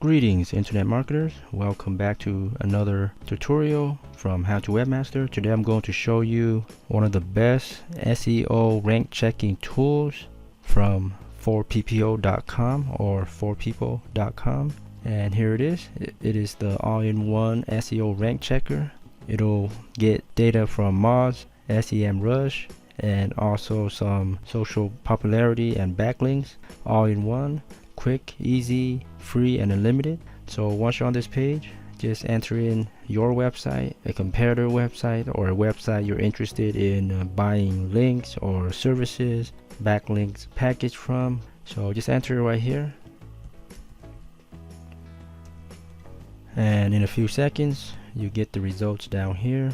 Greetings internet marketers, welcome back to another tutorial from How to Webmaster. Today I'm going to show you one of the best SEO rank checking tools from 4ppo.com or 4people.com, and here it is. It is the all-in-one SEO rank checker. It'll get data from MOZ, SEMrush, and also some social popularity and backlinks all in one. Quick, easy, free, and unlimited. So once you're on this page, just enter in your website, a competitor website, or a website you're interested in buying links or services, backlinks package from. So just enter it right here, and in a few seconds you get the results down here.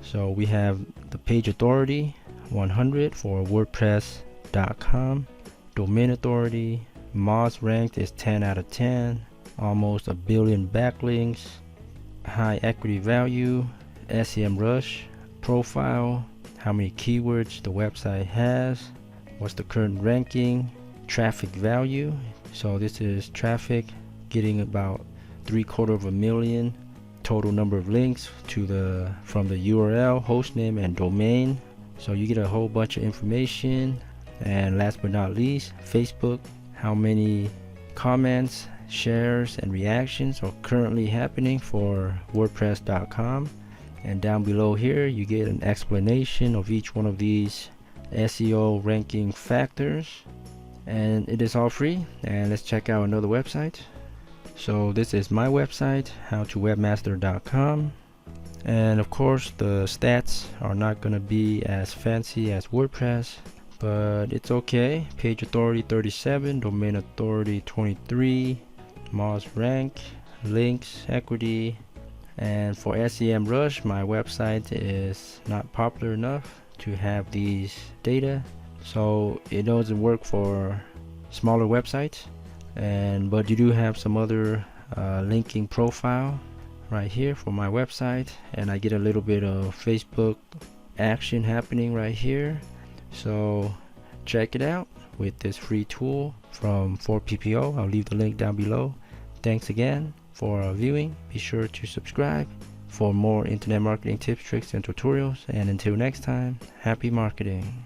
So we have the page authority 100 for WordPress.com, domain authority MOZ ranked is 10 out of 10, almost a billion backlinks, high equity value, SEMrush profile, how many keywords the website has, what's the current ranking, traffic value. So this is traffic, getting about 750,000 total number of links to from the URL, hostname, and domain. So you get a whole bunch of information. And last but not least, Facebook, how many comments, shares, and reactions are currently happening for WordPress.com. And down below here you get an explanation of each one of these SEO ranking factors, and it is all free. And let's check out another website. So this is my website, howtowebmaster.com, and of course the stats are not going to be as fancy as WordPress, but it's okay. Page authority 37, domain authority 23, MOZ rank, links, equity. And for SEMrush, my website is not popular enough to have these data, so it doesn't work for smaller websites. But you do have some other linking profile right here for my website, and I get a little bit of Facebook action happening right here. So check it out with this free tool from 4PPO. I'll leave the link down below. Thanks again for viewing. Be sure to subscribe for more internet marketing tips, tricks, and tutorials. And until next time, happy marketing.